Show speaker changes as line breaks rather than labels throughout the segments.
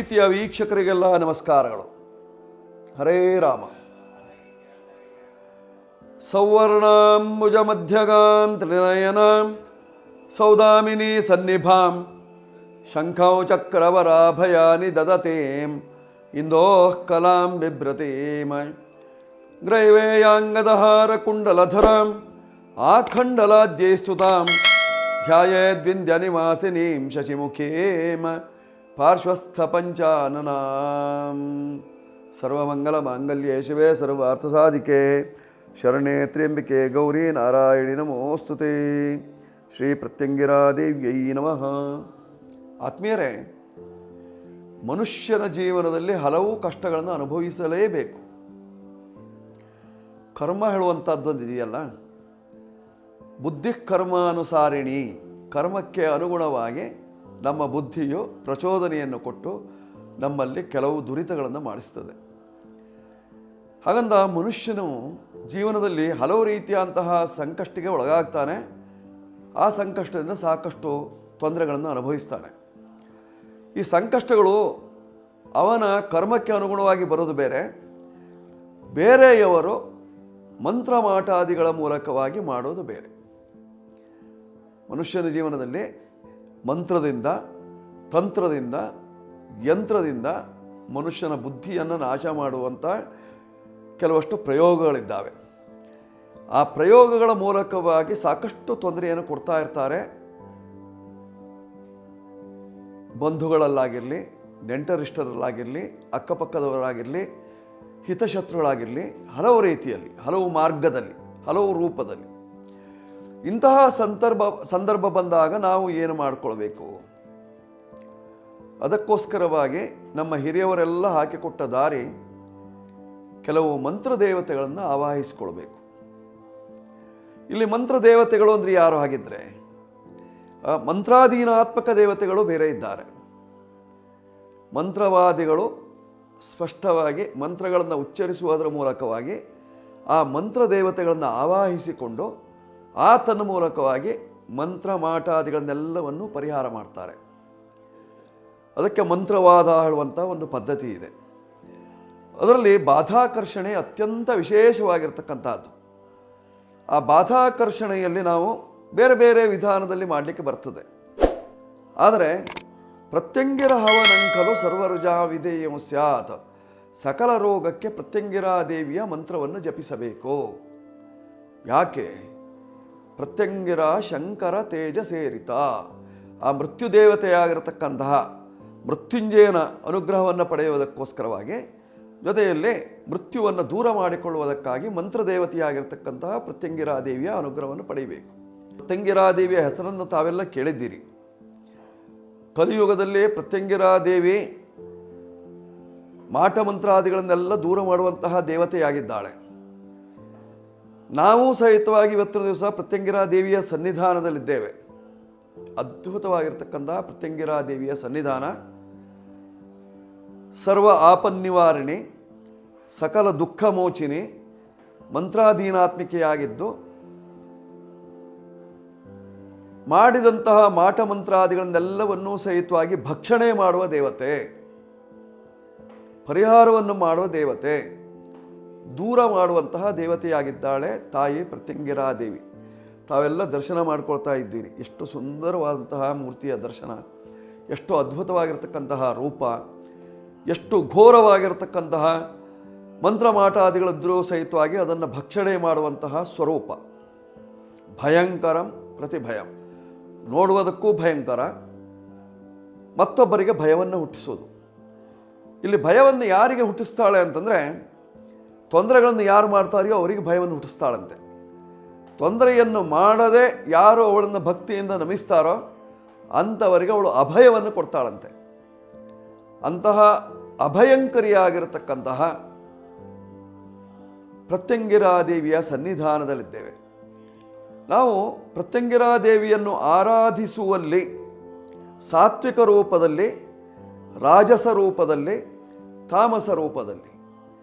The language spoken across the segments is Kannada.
ಪ್ರೀತಿಯ ವೀಕ್ಷಕರಿಗೆಲ್ಲ ನಮಸ್ಕಾರಗಳು. ಹರೇ ರಾಮ. ಸೌವರ್ಣಾಂಬುಜ ಮಧ್ಯಗಾಂ ತ್ರಿನಯನಾಂ ಸೌದಾಮಿನಿ ಸನ್ನಿಭಾಂ ಶಂಖೌ ಚಕ್ರವರಾಭಯಾನಿ ದದತೇಂ ಇಂದೋಃ ಕಲಾಂ ಬಿಭ್ರತೀಂ ಗ್ರೈವೇಯಾಂಗದಹಾರ ಕುಂಡಲಧರಾಂ ಆಖಂಡಲಾದ್ಯೈಸ್ತುತಾಂ ಧ್ಯಾಯೇದ್ವಿಂಧ್ಯ ನಿವಾಸಿನೀಂ ಶಶಿಮುಖೀಂ ಪಾರ್ಶ್ವಸ್ಥ ಪಂಚಾನನಾಂ. ಸರ್ವಮಂಗಲ ಮಾಂಗಲ್ಯೇ ಶಿವೆ ಸರ್ವಾರ್ಥಸಾಧಿಕೆ ಶರಣೆ ತ್ರ್ಯಂಬಿಕೆ ಗೌರಿ ನಾರಾಯಣಿ ನಮೋಸ್ತುತೆ. ಶ್ರೀ ಪ್ರತ್ಯಂಗಿರಾದೇವ್ಯೈ ನಮಃ. ಆತ್ಮೀಯರೇ, ಮನುಷ್ಯನ ಜೀವನದಲ್ಲಿ ಹಲವು ಕಷ್ಟಗಳನ್ನು ಅನುಭವಿಸಲೇಬೇಕು. ಕರ್ಮ ಹೇಳುವಂಥದ್ದೊಂದು ಇದೆಯಲ್ಲ, ಬುದ್ಧಿ ಕರ್ಮಾನುಸಾರಿಣಿ, ಕರ್ಮಕ್ಕೆ ಅನುಗುಣವಾಗಿ ನಮ್ಮ ಬುದ್ಧಿಯು ಪ್ರಚೋದನೆಯನ್ನು ಕೊಟ್ಟು ನಮ್ಮಲ್ಲಿ ಕೆಲವು ದುರಿತಗಳನ್ನು ಮಾಡಿಸ್ತದೆ. ಹಾಗಂದ ಮನುಷ್ಯನು ಜೀವನದಲ್ಲಿ ಹಲವು ರೀತಿಯಂತಹ ಸಂಕಷ್ಟಕ್ಕೆ ಒಳಗಾಗ್ತಾನೆ. ಆ ಸಂಕಷ್ಟದಿಂದ ಸಾಕಷ್ಟು ತೊಂದರೆಗಳನ್ನು ಅನುಭವಿಸ್ತಾನೆ. ಈ ಸಂಕಷ್ಟಗಳು ಅವನ ಕರ್ಮಕ್ಕೆ ಅನುಗುಣವಾಗಿ ಬರೋದು ಬೇರೆ, ಬೇರೆಯವರು ಮಂತ್ರಮಾಟಾದಿಗಳ ಮೂಲಕವಾಗಿ ಮಾಡೋದು ಬೇರೆ. ಮನುಷ್ಯನ ಜೀವನದಲ್ಲಿ ಮಂತ್ರದಿಂದ, ತಂತ್ರದಿಂದ, ಯಂತ್ರದಿಂದ ಮನುಷ್ಯನ ಬುದ್ಧಿಯನ್ನು ನಾಶ ಮಾಡುವಂಥ ಕೆಲವಷ್ಟು ಪ್ರಯೋಗಗಳಿದ್ದಾವೆ. ಆ ಪ್ರಯೋಗಗಳ ಮೂಲಕವಾಗಿ ಸಾಕಷ್ಟು ತೊಂದರೆಯನ್ನು ಕೊಡ್ತಾ ಇರ್ತಾರೆ. ಬಂಧುಗಳಲ್ಲಾಗಿರಲಿ, ನೆಂಟರಿಷ್ಟರಲ್ಲಾಗಿರಲಿ, ಅಕ್ಕಪಕ್ಕದವರಾಗಿರಲಿ, ಹಿತಶತ್ರುಗಳಾಗಿರಲಿ, ಹಲವು ರೀತಿಯಲ್ಲಿ, ಹಲವು ಮಾರ್ಗದಲ್ಲಿ, ಹಲವು ರೂಪದಲ್ಲಿ. ಇಂತಹ ಸಂದರ್ಭ ಬಂದಾಗ ನಾವು ಏನು ಮಾಡಿಕೊಳ್ಬೇಕು? ಅದಕ್ಕೋಸ್ಕರವಾಗಿ ನಮ್ಮ ಹಿರಿಯವರೆಲ್ಲ ಹಾಕಿಕೊಟ್ಟ ದಾರಿ ಕೆಲವು ಮಂತ್ರ ದೇವತೆಗಳನ್ನು ಆವಾಹಿಸಿಕೊಳ್ಬೇಕು. ಇಲ್ಲಿ ಮಂತ್ರ ದೇವತೆಗಳು ಅಂದರೆ ಯಾರು ಹಾಗಿದ್ರೆ, ಮಂತ್ರಾಧೀನಾತ್ಮಕ ದೇವತೆಗಳು ಬೇರೆ ಇದ್ದಾರೆ. ಮಂತ್ರವಾದಿಗಳು ಸ್ಪಷ್ಟವಾಗಿ ಮಂತ್ರಗಳನ್ನು ಉಚ್ಚರಿಸುವುದರ ಮೂಲಕವಾಗಿ ಆ ಮಂತ್ರ ದೇವತೆಗಳನ್ನು ಆವಾಹಿಸಿಕೊಂಡು ಆತನ ಮೂಲಕವಾಗಿ ಮಂತ್ರ ಮಾಟಾದಿಗಳನ್ನೆಲ್ಲವನ್ನು ಪರಿಹಾರ ಮಾಡ್ತಾರೆ. ಅದಕ್ಕೆ ಮಂತ್ರವಾದ ಹೇಳುವಂಥ ಒಂದು ಪದ್ಧತಿ ಇದೆ. ಅದರಲ್ಲಿ ಬಾಧಾಕರ್ಷಣೆ ಅತ್ಯಂತ ವಿಶೇಷವಾಗಿರ್ತಕ್ಕಂಥದ್ದು. ಆ ಬಾಧಾಕರ್ಷಣೆಯಲ್ಲಿ ನಾವು ಬೇರೆ ಬೇರೆ ವಿಧಾನದಲ್ಲಿ ಮಾಡಲಿಕ್ಕೆ ಬರ್ತದೆ. ಆದರೆ ಪ್ರತ್ಯಂಗಿರ ಹವನಂಕಲು ಸರ್ವರುಜಾ ವಿಧೇಯಂ ಸ್ಯಾತ್, ಸಕಲ ರೋಗಕ್ಕೆ ಪ್ರತ್ಯಂಗಿರಾ ದೇವಿಯ ಮಂತ್ರವನ್ನು ಜಪಿಸಬೇಕು. ಯಾಕೆ? ಪ್ರತ್ಯಂಗಿರ ಶಂಕರ ತೇಜ ಸೇರಿತ, ಆ ಮೃತ್ಯು ದೇವತೆಯಾಗಿರತಕ್ಕಂತಹ ಮೃತ್ಯುಂಜಯನ ಅನುಗ್ರಹವನ್ನು ಪಡೆಯುವುದಕ್ಕೋಸ್ಕರವಾಗಿ, ಜೊತೆಯಲ್ಲಿ ಮೃತ್ಯುವನ್ನು ದೂರ ಮಾಡಿಕೊಳ್ಳುವುದಕ್ಕಾಗಿ ಮಂತ್ರದೇವತೆಯಾಗಿರ್ತಕ್ಕಂತಹ ಪ್ರತ್ಯಂಗಿರಾದೇವಿಯ ಅನುಗ್ರಹವನ್ನು ಪಡೆಯಬೇಕು. ಪ್ರತ್ಯಂಗಿರಾದೇವಿಯ ಹೆಸರನ್ನು ತಾವೆಲ್ಲ ಕೇಳಿದ್ದೀರಿ. ಕಲಿಯುಗದಲ್ಲಿ ಪ್ರತ್ಯಂಗಿರಾದೇವಿ ಮಾಟ ಮಂತ್ರಾದಿಗಳನ್ನೆಲ್ಲ ದೂರ ಮಾಡುವಂತಹ ದೇವತೆಯಾಗಿದ್ದಾಳೆ. ನಾವು ಸಹಿತವಾಗಿ ಇವತ್ತಿನ ದಿವಸ ಪ್ರತ್ಯಂಗಿರಾದೇವಿಯ ಸನ್ನಿಧಾನದಲ್ಲಿದ್ದೇವೆ. ಅದ್ಭುತವಾಗಿರ್ತಕ್ಕಂತಹ ಪ್ರತ್ಯಂಗಿರಾದೇವಿಯ ಸನ್ನಿಧಾನ ಸರ್ವ ಆಪನ್ನಿವಾರಿಣಿ, ಸಕಲ ದುಃಖ ಮೋಚಿನಿ, ಮಂತ್ರಾಧೀನಾತ್ಮಿಕೆಯಾಗಿದ್ದು ಮಾಡಿದಂತಹ ಮಾಟ ಮಂತ್ರಾದಿಗಳನ್ನೆಲ್ಲವನ್ನೂ ಸಹಿತವಾಗಿ ಭಕ್ಷಣೆ ಮಾಡುವ ದೇವತೆ, ಪರಿಹಾರವನ್ನು ಮಾಡುವ ದೇವತೆ, ದೂರ ಮಾಡುವಂತಹ ದೇವತೆಯಾಗಿದ್ದಾಳೆ ತಾಯಿ ಪ್ರತ್ಯಂಗಿರಾದೇವಿ. ತಾವೆಲ್ಲ ದರ್ಶನ ಮಾಡ್ಕೊಳ್ತಾ ಇದ್ದೀರಿ. ಎಷ್ಟು ಸುಂದರವಾದಂತಹ ಮೂರ್ತಿಯ ದರ್ಶನ, ಎಷ್ಟು ಅದ್ಭುತವಾಗಿರ್ತಕ್ಕಂತಹ ರೂಪ, ಎಷ್ಟು ಘೋರವಾಗಿರ್ತಕ್ಕಂತಹ ಮಂತ್ರಮಾಟಾದಿಗಳಿದ್ರೂ ಸಹಿತವಾಗಿ ಅದನ್ನು ಭಕ್ಷಣೆ ಮಾಡುವಂತಹ ಸ್ವರೂಪ. ಭಯಂಕರಂ ಪ್ರತಿಭಯಂ, ನೋಡುವುದಕ್ಕೂ ಭಯಂಕರ, ಮತ್ತೊಬ್ಬರಿಗೆ ಭಯವನ್ನು ಹುಟ್ಟಿಸೋದು. ಇಲ್ಲಿ ಭಯವನ್ನು ಯಾರಿಗೆ ಹುಟ್ಟಿಸ್ತಾಳೆ ಅಂತಂದರೆ, ತೊಂದರೆಗಳನ್ನು ಯಾರು ಮಾಡ್ತಾರೆಯೋ ಅವರಿಗೆ ಭಯವನ್ನು ಹುಟ್ಟಿಸ್ತಾಳಂತೆ. ತೊಂದರೆಯನ್ನು ಮಾಡದೆ ಯಾರು ಅವಳನ್ನು ಭಕ್ತಿಯಿಂದ ನಮಿಸ್ತಾರೋ ಅಂಥವರಿಗೆ ಅವಳು ಅಭಯವನ್ನು ಕೊಡ್ತಾಳಂತೆ. ಅಂತಹ ಅಭಯಂಕರಿಯಾಗಿರತಕ್ಕಂತಹ ಪ್ರತ್ಯಂಗಿರಾದೇವಿಯ ಸನ್ನಿಧಾನದಲ್ಲಿದ್ದೇವೆ. ನಾವು ಪ್ರತ್ಯಂಗಿರಾದೇವಿಯನ್ನು ಆರಾಧಿಸುವಲ್ಲಿ ಸಾತ್ವಿಕ ರೂಪದಲ್ಲಿ, ರಾಜಸ ರೂಪದಲ್ಲಿ, ತಾಮಸ ರೂಪದಲ್ಲಿ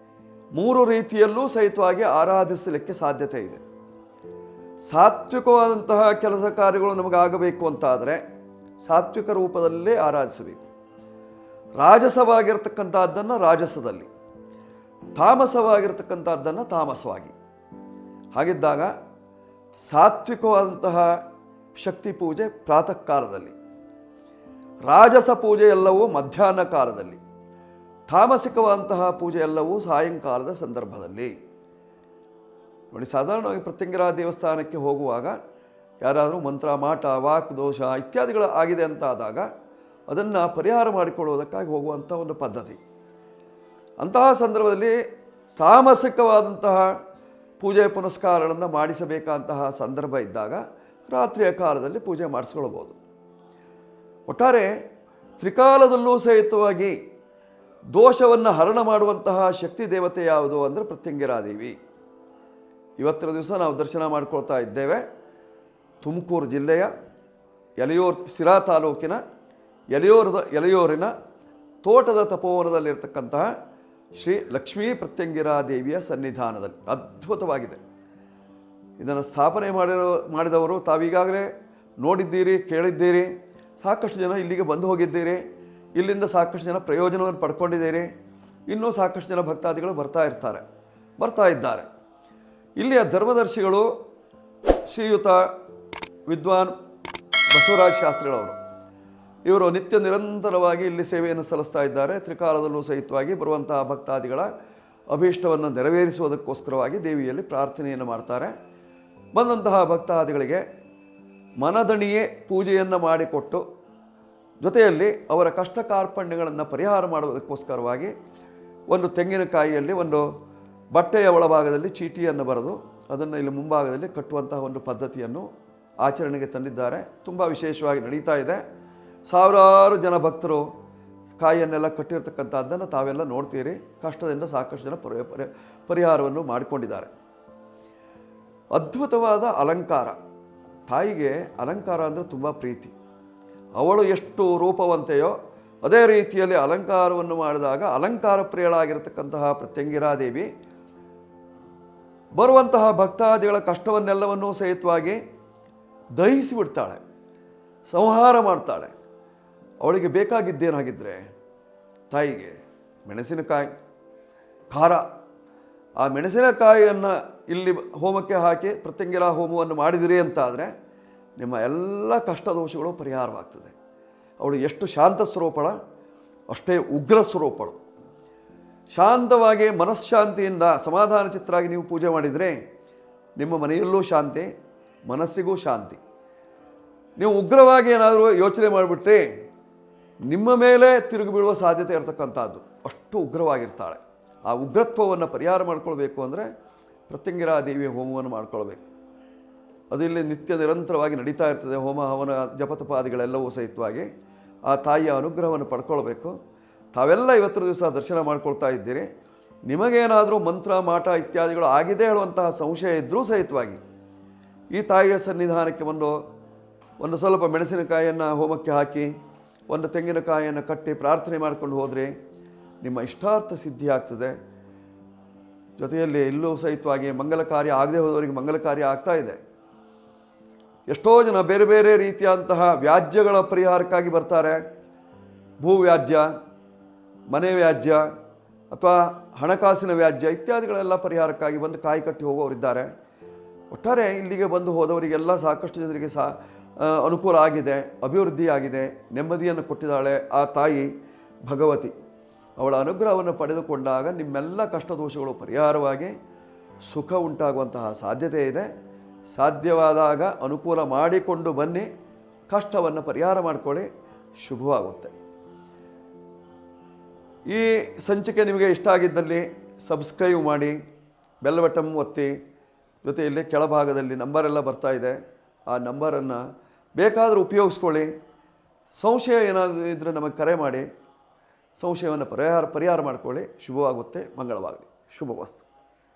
ಮೂರು ರೀತಿಯಲ್ಲೂ ಸಹಿತವಾಗಿ ಆರಾಧಿಸಲಿಕ್ಕೆ ಸಾಧ್ಯತೆ ಇದೆ. ಸಾತ್ವಿಕವಾದಂತಹ ಕೆಲಸ ಕಾರ್ಯಗಳು ನಮಗಾಗಬೇಕು ಅಂತಾದರೆ ಸಾತ್ವಿಕ ರೂಪದಲ್ಲೇ ಆರಾಧಿಸಬೇಕು. ರಾಜಸವಾಗಿರ್ತಕ್ಕಂಥದ್ದನ್ನು ರಾಜಸದಲ್ಲಿ, ತಾಮಸವಾಗಿರ್ತಕ್ಕಂಥದ್ದನ್ನು ತಾಮಸವಾಗಿ. ಹಾಗಿದ್ದಾಗ ಸಾತ್ವಿಕವಾದಂತಹ ಶಕ್ತಿ ಪೂಜೆ ಪ್ರಾತಃ ಕಾಲದಲ್ಲಿ, ರಾಜಸ ಪೂಜೆ ಎಲ್ಲವೂ ಮಧ್ಯಾಹ್ನ ಕಾಲದಲ್ಲಿ, ತಾಮಸಿಕವಾದಂತಹ ಪೂಜೆ ಎಲ್ಲವೂ ಸಾಯಂಕಾಲದ ಸಂದರ್ಭದಲ್ಲಿ. ನೋಡಿ, ಸಾಧಾರಣವಾಗಿ ಪ್ರತ್ಯಂಗಿರಾ ದೇವಸ್ಥಾನಕ್ಕೆ ಹೋಗುವಾಗ ಯಾರಾದರೂ ಮಂತ್ರ, ಮಾಟ, ವಾಕ್ ದೋಷ ಇತ್ಯಾದಿಗಳು ಆಗಿದೆ ಅಂತ ಆದಾಗ ಅದನ್ನು ಪರಿಹಾರ ಮಾಡಿಕೊಳ್ಳುವುದಕ್ಕಾಗಿ ಹೋಗುವಂಥ ಒಂದು ಪದ್ಧತಿ. ಅಂತಹ ಸಂದರ್ಭದಲ್ಲಿ ತಾಮಸಿಕವಾದಂತಹ ಪೂಜೆ ಪುನಸ್ಕಾರಗಳನ್ನು ಮಾಡಿಸಬೇಕಾದಂತಹ ಸಂದರ್ಭ ಇದ್ದಾಗ ರಾತ್ರಿಯ ಕಾಲದಲ್ಲಿ ಪೂಜೆ ಮಾಡಿಸ್ಕೊಳ್ಬೋದು. ಒಟ್ಟಾರೆ ತ್ರಿಕಾಲದಲ್ಲೂ ಸಹಿತವಾಗಿ ದೋಷವನ್ನು ಹರಣ ಮಾಡುವಂತಹ ಶಕ್ತಿ ದೇವತೆ ಯಾವುದು ಅಂದರೆ ಪ್ರತ್ಯಂಗಿರಾದೇವಿ. ಇವತ್ತಿನ ದಿವಸ ನಾವು ದರ್ಶನ ಮಾಡಿಕೊಳ್ತಾ ಇದ್ದೇವೆ ತುಮಕೂರು ಜಿಲ್ಲೆಯ ಸಿರಾ ತಾಲೂಕಿನ ಎಲೆಯೂರಿನ ತೋಟದ ತಪೋವನದಲ್ಲಿರ್ತಕ್ಕಂತಹ ಶ್ರೀ ಲಕ್ಷ್ಮೀ ಪ್ರತ್ಯಂಗಿರಾದೇವಿಯ ಸನ್ನಿಧಾನದಲ್ಲಿ. ಅದ್ಭುತವಾಗಿದೆ. ಇದನ್ನು ಸ್ಥಾಪನೆ ಮಾಡಿದವರು ತಾವೀಗಾಗಲೇ ನೋಡಿದ್ದೀರಿ, ಕೇಳಿದ್ದೀರಿ. ಸಾಕಷ್ಟು ಜನ ಇಲ್ಲಿಗೆ ಬಂದು ಹೋಗಿದ್ದೀರಿ. ಇಲ್ಲಿಂದ ಸಾಕಷ್ಟು ಜನ ಪ್ರಯೋಜನವನ್ನು ಪಡ್ಕೊಂಡಿದ್ದೀರಿ. ಇನ್ನೂ ಸಾಕಷ್ಟು ಜನ ಭಕ್ತಾದಿಗಳು ಬರ್ತಾ ಇದ್ದಾರೆ. ಇಲ್ಲಿಯ ಧರ್ಮದರ್ಶಿಗಳು ಶ್ರೀಯುತ ವಿದ್ವಾನ್ ಬಸವರಾಜ ಶಾಸ್ತ್ರಿಗಳವರು. ಇವರು ನಿತ್ಯ ನಿರಂತರವಾಗಿ ಇಲ್ಲಿ ಸೇವೆಯನ್ನು ಸಲ್ಲಿಸ್ತಾ ಇದ್ದಾರೆ. ತ್ರಿಕಾಲದಲ್ಲೂ ಸಹಿತವಾಗಿ ಬರುವಂತಹ ಭಕ್ತಾದಿಗಳ ಅಭೀಷ್ಟವನ್ನು ನೆರವೇರಿಸುವುದಕ್ಕೋಸ್ಕರವಾಗಿ ದೇವಿಯಲ್ಲಿ ಪ್ರಾರ್ಥನೆಯನ್ನು ಮಾಡ್ತಾರೆ. ಬಂದಂತಹ ಭಕ್ತಾದಿಗಳಿಗೆ ಮನದಣಿಯೇ ಪೂಜೆಯನ್ನು ಮಾಡಿಕೊಟ್ಟು ಜೊತೆಯಲ್ಲಿ ಅವರ ಕಷ್ಟ ಕಾರ್ಪಣ್ಯಗಳನ್ನು ಪರಿಹಾರ ಮಾಡುವುದಕ್ಕೋಸ್ಕರವಾಗಿ ಒಂದು ತೆಂಗಿನಕಾಯಿಯಲ್ಲಿ ಒಂದು ಬಟ್ಟೆಯ ಒಳಭಾಗದಲ್ಲಿ ಚೀಟಿಯನ್ನು ಬರೆದು ಅದನ್ನು ಇಲ್ಲಿ ಮುಂಭಾಗದಲ್ಲಿ ಕಟ್ಟುವಂತಹ ಒಂದು ಪದ್ಧತಿಯನ್ನು ಆಚರಣೆಗೆ ತಂದಿದ್ದಾರೆ. ತುಂಬ ವಿಶೇಷವಾಗಿ ನಡೀತಾ ಇದೆ. ಸಾವಿರಾರು ಜನ ಭಕ್ತರು ಕಾಯಿಯನ್ನೆಲ್ಲ ಕಟ್ಟಿರ್ತಕ್ಕಂಥದ್ದನ್ನು ತಾವೆಲ್ಲ ನೋಡ್ತೀರಿ. ಕಷ್ಟದಿಂದ ಸಾಕಷ್ಟು ಜನ ಪರಿಹಾರವನ್ನು ಮಾಡಿಕೊಂಡಿದ್ದಾರೆ. ಅದ್ಭುತವಾದ ಅಲಂಕಾರ. ತಾಯಿಗೆ ಅಲಂಕಾರ ಅಂದರೆ ತುಂಬ ಪ್ರೀತಿ. ಅವಳು ಎಷ್ಟು ರೂಪವಂತೆಯೋ ಅದೇ ರೀತಿಯಲ್ಲಿ ಅಲಂಕಾರವನ್ನು ಮಾಡಿದಾಗ ಅಲಂಕಾರ ಪ್ರಿಯಳಾಗಿರ್ತಕ್ಕಂತಹ ಪ್ರತ್ಯಂಗಿರಾದೇವಿ ಬರುವಂತಹ ಭಕ್ತಾದಿಗಳ ಕಷ್ಟವನ್ನೆಲ್ಲವನ್ನೂ ಸಹಿತವಾಗಿ ದಹಿಸಿಬಿಡ್ತಾಳೆ, ಸಂಹಾರ ಮಾಡ್ತಾಳೆ. ಅವಳಿಗೆ ಬೇಕಾಗಿದ್ದೇನಾಗಿದ್ದರೆ ತಾಯಿಗೆ ಮೆಣಸಿನಕಾಯಿ, ಖಾರ. ಆ ಮೆಣಸಿನಕಾಯಿಯನ್ನು ಇಲ್ಲಿ ಹೋಮಕ್ಕೆ ಹಾಕಿ ಪ್ರತ್ಯಂಗಿರಾ ಹೋಮವನ್ನು ಮಾಡಿದಿರಿ ಅಂತಾದರೆ ನಿಮ್ಮ ಎಲ್ಲ ಕಷ್ಟ ದೋಷಗಳು ಪರಿಹಾರವಾಗ್ತದೆ. ಅವಳು ಎಷ್ಟು ಶಾಂತ ಸ್ವರೂಪಳ, ಅಷ್ಟೇ ಉಗ್ರ ಸ್ವರೂಪಳು. ಶಾಂತವಾಗಿ ಮನಃಶಾಂತಿಯಿಂದ ಸಮಾಧಾನ ಚಿತ್ತರಾಗಿ ನೀವು ಪೂಜೆ ಮಾಡಿದರೆ ನಿಮ್ಮ ಮನೆಯಲ್ಲೂ ಶಾಂತಿ, ಮನಸ್ಸಿಗೂ ಶಾಂತಿ. ನೀವು ಉಗ್ರವಾಗಿ ಏನಾದರೂ ಯೋಚನೆ ಮಾಡಿಬಿಟ್ರೆ ನಿಮ್ಮ ಮೇಲೆ ತಿರುಗಿ ಬೀಳುವ ಸಾಧ್ಯತೆ ಇರತಕ್ಕಂಥದ್ದು. ಅಷ್ಟು ಉಗ್ರವಾಗಿರ್ತಾಳೆ. ಆ ಉಗ್ರತ್ವವನ್ನು ಪರಿಹಾರ ಮಾಡ್ಕೊಳ್ಬೇಕು ಅಂದರೆ ಪ್ರತ್ಯಂಗಿರಾ ದೇವಿಯ ಹೋಮವನ್ನು ಮಾಡ್ಕೊಳ್ಬೇಕು. ಅದು ಇಲ್ಲಿ ನಿತ್ಯ ನಿರಂತರವಾಗಿ ನಡೀತಾ ಇರ್ತದೆ. ಹೋಮ ಹವನ ಜಪತಪಾದಿಗಳೆಲ್ಲವೂ ಸಹಿತವಾಗಿ ಆ ತಾಯಿಯ ಅನುಗ್ರಹವನ್ನು ಪಡ್ಕೊಳ್ಬೇಕು. ತಾವೆಲ್ಲ ಇವತ್ತಿನ ದಿವಸ ದರ್ಶನ ಮಾಡ್ಕೊಳ್ತಾ ಇದ್ದೀರಿ. ನಿಮಗೇನಾದರೂ ಮಂತ್ರ, ಮಾಟ ಇತ್ಯಾದಿಗಳು ಆಗಿದೆ ಹೇಳುವಂತಹ ಸಂಶಯ ಇದ್ದರೂ ಸಹಿತವಾಗಿ ಈ ತಾಯಿಯ ಸನ್ನಿಧಾನಕ್ಕೆ ಒಂದು ಸ್ವಲ್ಪ ಮೆಣಸಿನಕಾಯಿಯನ್ನು ಹೋಮಕ್ಕೆ ಹಾಕಿ ಒಂದು ತೆಂಗಿನಕಾಯಿಯನ್ನು ಕಟ್ಟಿ ಪ್ರಾರ್ಥನೆ ಮಾಡಿಕೊಂಡು ಹೋದರೆ ನಿಮ್ಮ ಇಷ್ಟಾರ್ಥ ಸಿದ್ಧಿ ಆಗ್ತದೆ. ಜೊತೆಯಲ್ಲಿ ಇಲ್ಲೂ ಸಹಿತವಾಗಿ ಮಂಗಲ ಕಾರ್ಯ ಆಗದೆ ಹೋದವರಿಗೆ ಮಂಗಲ ಕಾರ್ಯ ಆಗ್ತಾ ಇದೆ. ಎಷ್ಟೋ ಜನ ಬೇರೆ ಬೇರೆ ರೀತಿಯಾದಂತಹ ವ್ಯಾಜ್ಯಗಳ ಪರಿಹಾರಕ್ಕಾಗಿ ಬರ್ತಾರೆ. ಭೂವ್ಯಾಜ್ಯ, ಮನೆ ವ್ಯಾಜ್ಯ ಅಥವಾ ಹಣಕಾಸಿನ ವ್ಯಾಜ್ಯ ಇತ್ಯಾದಿಗಳೆಲ್ಲ ಪರಿಹಾರಕ್ಕಾಗಿ ಬಂದು ಕಾಯಿ ಕಟ್ಟಿ ಹೋಗೋರಿದ್ದಾರೆ. ಒಟ್ಟಾರೆ ಇಲ್ಲಿಗೆ ಬಂದು ಹೋದವರಿಗೆಲ್ಲ ಸಾಕಷ್ಟು ಜನರಿಗೆ ಅನುಕೂಲ ಆಗಿದೆ, ಅಭಿವೃದ್ಧಿ ಆಗಿದೆ, ನೆಮ್ಮದಿಯನ್ನು ಕೊಟ್ಟಿದ್ದಾಳೆ ಆ ತಾಯಿ ಭಗವತಿ. ಅವಳ ಅನುಗ್ರಹವನ್ನು ಪಡೆದುಕೊಂಡಾಗ ನಿಮ್ಮೆಲ್ಲ ಕಷ್ಟ ದೋಷಗಳು ಪರಿಹಾರವಾಗಿ ಸುಖ ಉಂಟಾಗುವಂತಹ ಸಾಧ್ಯತೆ ಇದೆ. ಸಾಧ್ಯವಾದಾಗ ಅನುಕೂಲ ಮಾಡಿಕೊಂಡು ಬನ್ನಿ, ಕಷ್ಟವನ್ನು ಪರಿಹಾರ ಮಾಡಿಕೊಳ್ಳಿ, ಶುಭವಾಗುತ್ತೆ. ಈ ಸಂಚಿಕೆ ನಿಮಗೆ ಇಷ್ಟ ಆಗಿದ್ದಲ್ಲಿ ಸಬ್ಸ್ಕ್ರೈಬ್ ಮಾಡಿ, ಬೆಲ್ ಬಟನ್ ಒತ್ತಿ. ಜೊತೆಯಲ್ಲಿ ಕೆಳಭಾಗದಲ್ಲಿ ನಂಬರೆಲ್ಲ ಬರ್ತಾ ಇದೆ. ಆ ನಂಬರನ್ನು ಬೇಕಾದರೂ ಉಪಯೋಗಿಸ್ಕೊಳ್ಳಿ. ಸಂಶಯ ಏನಾದರೂ ಇದ್ದರೆ ನಮಗೆ ಕರೆ ಮಾಡಿ ಸಂಶಯವನ್ನು ಪರಿಹಾರ ಮಾಡಿಕೊಳ್ಳಿ. ಶುಭವಾಗುತ್ತೆ, ಮಂಗಳವಾಗಲಿ. ಶುಭವಸ್ತು.